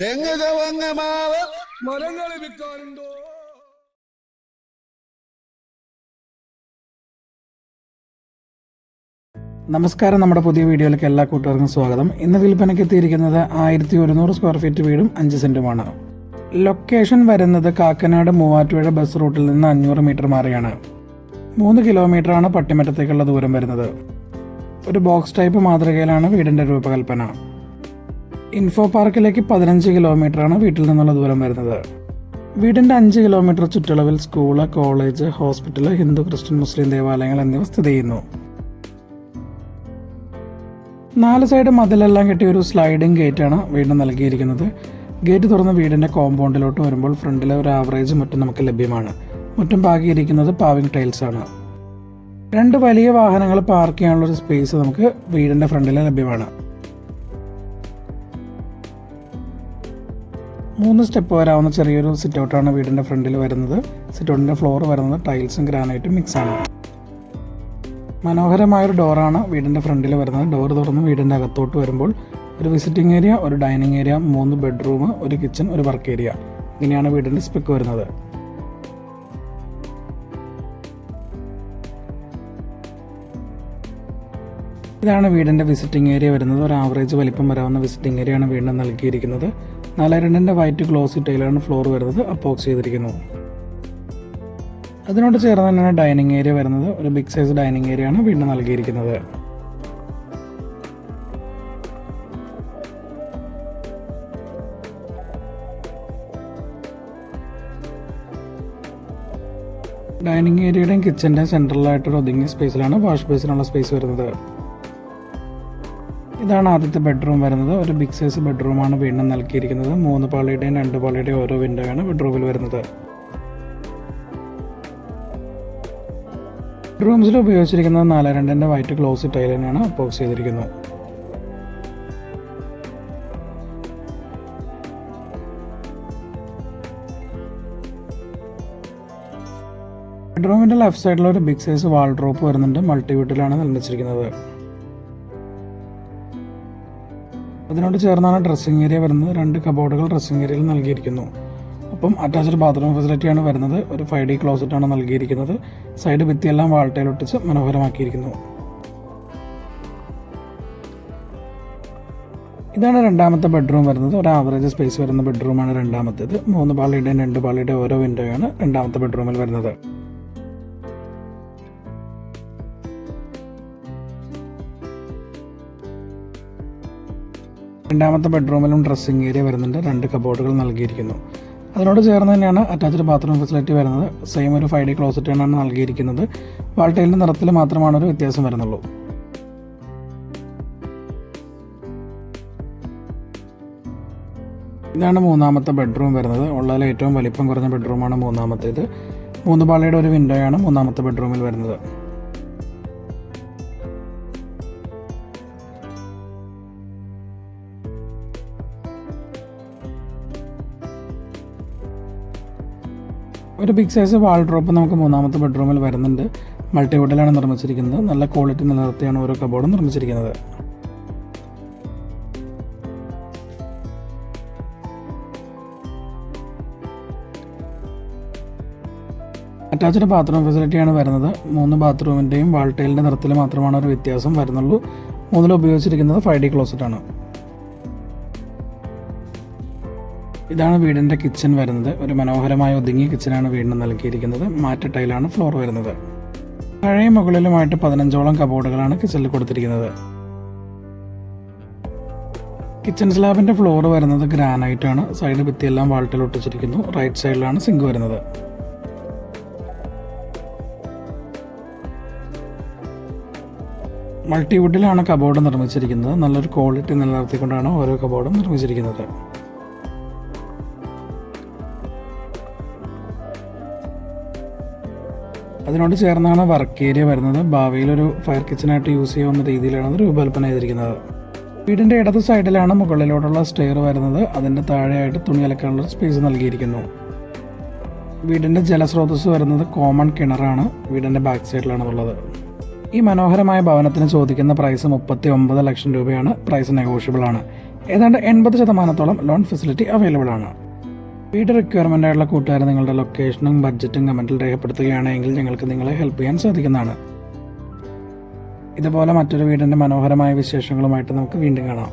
തെങ്ങ് കവങ്ങ മാവ് മരങ്ങൾ വിൽക്കാനുണ്ടോ? നമസ്കാരം, നമ്മുടെ പുതിയ വീഡിയോയിലേക്ക് എല്ലാ കൂട്ടുകാർക്കും സ്വാഗതം. ഇന്ന് വിൽപ്പനയ്ക്ക് എത്തിയിരിക്കുന്നത് 1100 സ്ക്വയർ ഫീറ്റ് വീടും 5 സെന്റുമാണ്. ലൊക്കേഷൻ വരുന്നത് കാക്കനാട് മൂവാറ്റുപുഴ ബസ് റൂട്ടിൽ നിന്ന് 500 മീറ്റർ മാറിയാണ്. 3 കിലോമീറ്ററാണ് പട്ടിമറ്റത്തേക്കുള്ള ദൂരം വരുന്നത്. ഒരു ബോക്സ് ടൈപ്പ് മാതൃകയിലാണ് വീടിന്റെ രൂപകൽപ്പന. ഇൻഫോ പാർക്കിലേക്ക് 15 കിലോമീറ്ററാണ് വീട്ടിൽ നിന്നുള്ള ദൂരം വരുന്നത്. വീടിന്റെ 5 കിലോമീറ്റർ ചുറ്റളവിൽ school, college, hospital, Hindu, Christian, Muslim ദേവാലയങ്ങൾ എന്നിവ സ്ഥിതി ചെയ്യുന്നു. 4 സൈഡ് മതിലെല്ലാം കെട്ടിയ ഒരു സ്ലൈഡിംഗ് ഗേറ്റാണ് വീടിന് നൽകിയിരിക്കുന്നത്. ഗേറ്റ് തുറന്ന് വീടിന്റെ കോമ്പൗണ്ടിലോട്ട് വരുമ്പോൾ ഫ്രണ്ടിലെ ഒരു ആവറേജ് മുറ്റം നമുക്ക് ലഭ്യമാണ്. മുറ്റം പാകിയിരിക്കുന്നത് പാവിംഗ് ടൈൽസ് ആണ്. 2 വലിയ വാഹനങ്ങൾ പാർക്ക് ചെയ്യാനുള്ള ഒരു സ്പേസ് നമുക്ക് വീടിന്റെ ഫ്രണ്ടിൽ ലഭ്യമാണ്. 3 സ്റ്റെപ്പ് വരാവുന്ന ചെറിയൊരു സിറ്റ് ഔട്ടാണ് വീടിന്റെ ഫ്രണ്ടിൽ വരുന്നത്. സിറ്റ് ഔട്ടിന്റെ ഫ്ലോർ വരുന്നത് ടൈൽസും ഗ്രാനൈറ്റും മിക്സ് ആണ്. മനോഹരമായൊരു ഡോറാണ് വീടിൻ്റെ ഫ്രണ്ടിൽ വരുന്നത്. ഡോർ തുറന്ന് വീടിൻ്റെ അകത്തോട്ട് വരുമ്പോൾ ഒരു വിസിറ്റിംഗ് ഏരിയ, ഒരു ഡൈനിങ് ഏരിയ, 3 ബെഡ്റൂം, ഒരു കിച്ചൺ, ഒരു വർക്ക് ഏരിയ, ഇങ്ങനെയാണ് വീടിൻ്റെ സ്പെക്ക് വരുന്നത്. ഇതാണ് വീടിൻ്റെ വിസിറ്റിംഗ് ഏരിയ വരുന്നത്. ഒരു ആവറേജ് വലിപ്പം വരാവുന്ന വിസിറ്റിംഗ് ഏരിയ ആണ് വീടിന് നൽകിയിരിക്കുന്നത്. 4.2 വൈറ്റ് ഗ്ലോസി ടൈലാണ് ഫ്ലോർ വരുന്നത്. അപ്പോക്സ് ചെയ്തിരിക്കുന്നു. അതിനോട് ചേർന്ന് തന്നെയാണ് ഡൈനിങ് ഏരിയ വരുന്നത്. ഒരു ബിഗ് സൈസ് ഡൈനിങ് ഏരിയ ആണ് വീണ്ടും നൽകിയിരിക്കുന്നത്. ഡൈനിങ് ഏരിയയുടെയും കിച്ചന്റെ സെൻട്രലായിട്ടൊരു ഒതുങ്ങിയ സ്പേസിലാണ് വാഷ് ബേസിനുള്ള സ്പേസ് വരുന്നത്. ഇതാണ് ആദ്യത്തെ ബെഡ്റൂം വരുന്നത്. ഒരു ബിഗ് സൈസ് ബെഡ്റൂമാണ് വീണ്ടും നൽകിയിരിക്കുന്നത്. 3 പാളിയുടെയും 2 പാളിയുടെയും ഓരോ വിൻഡോയാണ് ബെഡ്റൂമിൽ വരുന്നത്. ബെഡ്റൂംസിൽ ഉപയോഗിച്ചിരിക്കുന്നത് 4.2 വൈറ്റ് ഗ്ലോസി ടൈൽ തന്നെയാണ് അപ്പോക്സ് ചെയ്തിരിക്കുന്നത്. ബെഡ്റൂമിന്റെ ലെഫ്റ്റ് സൈഡിൽ ഒരു ബിഗ് സൈസ് വാൾഡ്രോപ്പ് വരുന്നുണ്ട്. മൾട്ടിവുഡിലാണ് നിർമ്മിച്ചിരിക്കുന്നത്. അതിനോട് ചേർന്നാണ് ഡ്രസ്സിംഗ് ഏരിയ വരുന്നത്. 2 കബോർഡുകൾ ഡ്രസ്സിംഗ് ഏരിയയിൽ നൽകിയിരിക്കുന്നു. ഒപ്പം അറ്റാച്ച്ഡ് ബാത്റൂം ഫെസിലിറ്റിയാണ് വരുന്നത്. ഒരു 5D ക്ലോസറ്റ് ആണ് നൽകിയിരിക്കുന്നത്. സൈഡ് ഭിത്തിയെല്ലാം വാൾട്ടയിൽ ഒട്ടിച്ച് മനോഹരമാക്കിയിരിക്കുന്നു. ഇതാണ് രണ്ടാമത്തെ ബെഡ്റൂം വരുന്നത്. ഒരു ആവറേജ് സ്പേസ് വരുന്ന ബെഡ്റൂമാണ് രണ്ടാമത്തേത്. 3 പാളിയുടെയും 2 പാളിയുടെയും ഓരോ വിൻഡോയാണ് രണ്ടാമത്തെ ബെഡ്റൂമിൽ വരുന്നത്. രണ്ടാമത്തെ ബെഡ്റൂമിലും ഡ്രസ്സിംഗ് ഏരിയ വരുന്നുണ്ട്. 2 കബോർഡുകൾ നൽകിയിരിക്കുന്നു. അതിനോട് ചേർന്ന് തന്നെയാണ് അറ്റാച്ച്ഡ് ബാത്റൂം ഫെസിലിറ്റി വരുന്നത്. സെയിം ഒരു 5D ക്ലോസറ്റ് ആണ് നൽകിയിരിക്കുന്നത്. വാൾട്ടൈലിൻ്റെ നിറത്തിൽ മാത്രമാണ് ഒരു വ്യത്യാസം വരുന്നുള്ളൂ. ഇതാണ് മൂന്നാമത്തെ ബെഡ്റൂം വരുന്നത്. ഉള്ളതിൽ ഏറ്റവും വലിപ്പം കുറഞ്ഞ ബെഡ്റൂമാണ് മൂന്നാമത്തേത്. 3 പാളിയുടെ ഒരു വിൻഡോയാണ് മൂന്നാമത്തെ ബെഡ്റൂമിൽ വരുന്നത്. ഒരു ബിഗ് സൈസ് വാൾഡ്രോപ്പ് നമുക്ക് മൂന്നാമത്തെ ബെഡ്റൂമിൽ വരുന്നുണ്ട്. മൾട്ടിവുഡിലാണ് നിർമ്മിച്ചിരിക്കുന്നത്. നല്ല ക്വാളിറ്റി നിലനിർത്തിയാണ് ഓരോ കബോർഡും നിർമ്മിച്ചിരിക്കുന്നത്. അറ്റാച്ച്ഡ് ബാത്റൂം ഫെസിലിറ്റിയാണ് വരുന്നത്. 3 ബാത്റൂമിൻ്റെയും വാൾട്ടൈലിൻ്റെ നിറത്തിൽ മാത്രമാണ് ഒരു വ്യത്യാസം വരുന്നുള്ളൂ. 3 ഉപയോഗിച്ചിരിക്കുന്നത് 5D ക്ലോസറ്റ് ആണ്. ഇതാണ് വീടിൻ്റെ കിച്ചൺ വരുന്നത്. ഒരു മനോഹരമായ ഒതുങ്ങിയ കിച്ചനാണ് വീടിന് നൽകിയിരിക്കുന്നത്. മാറ്റ് ടൈലാണ് ഫ്ലോർ വരുന്നത്. താഴെയും മുകളിലുമായിട്ട് 15ഓളം കബോർഡുകളാണ് കിച്ചണിൽ കൊടുത്തിരിക്കുന്നത്. കിച്ചൺ സ്ലാബിൻ്റെ ഫ്ലോർ വരുന്നത് ഗ്രാനൈറ്റ് ആണ്. സൈഡ് ഭിത്തിയെല്ലാം വാൾട്ടിൽ ഒട്ടിച്ചിരിക്കുന്നു. റൈറ്റ് സൈഡിലാണ് സിങ്ക് വരുന്നത്. മൾട്ടിവുഡിലാണ് കബോർഡ് നിർമ്മിച്ചിരിക്കുന്നത്. നല്ലൊരു ക്വാളിറ്റി നിലനിർത്തിക്കൊണ്ടാണ് ഓരോ കബോർഡും നിർമ്മിച്ചിരിക്കുന്നത്. അതിനോട് ചേർന്നാണ് വർക്ക് ഏരിയ വരുന്നത്. ഭാവിയിൽ ഒരു ഫയർ കിച്ചനായിട്ട് യൂസ് ചെയ്യാവുന്ന രീതിയിലാണ് അത് രൂപകൽപ്പന ചെയ്തിരിക്കുന്നത്. വീടിൻ്റെ ഇടത് സൈഡിലാണ് മുകളിലോട്ടുള്ള സ്റ്റെയർ വരുന്നത്. അതിൻ്റെ താഴെയായിട്ട് തുണി അലക്കാനുള്ള സ്പേസ് നൽകിയിരിക്കുന്നു. വീടിൻ്റെ ജലസ്രോതസ് വരുന്നത് കോമൺ കിണറാണ്. വീടിൻ്റെ ബാക്ക് സൈഡിലാണ് ഉള്ളത്. ഈ മനോഹരമായ ഭവനത്തിന് ചോദിക്കുന്ന പ്രൈസ് 39 ലക്ഷം രൂപയാണ്. പ്രൈസ് നെഗോഷ്യബിൾ ആണ്. ഏതാണ്ട് 80% ലോൺ ഫെസിലിറ്റി അവൈലബിൾ ആണ്. വീട് റിക്വയർമെൻ്റ് ആയിട്ടുള്ള കൂട്ടുകാർ നിങ്ങളുടെ ലൊക്കേഷനും ബഡ്ജറ്റും കമൻറ്റിൽ രേഖപ്പെടുത്തുകയാണെങ്കിൽ ഞങ്ങൾക്ക് നിങ്ങളെ ഹെൽപ്പ് ചെയ്യാൻ സാധിക്കുന്നതാണ്. ഇതുപോലെ മറ്റൊരു വീടിൻ്റെ മനോഹരമായ വിശേഷങ്ങളുമായിട്ട് നമുക്ക് വീണ്ടും കാണാം.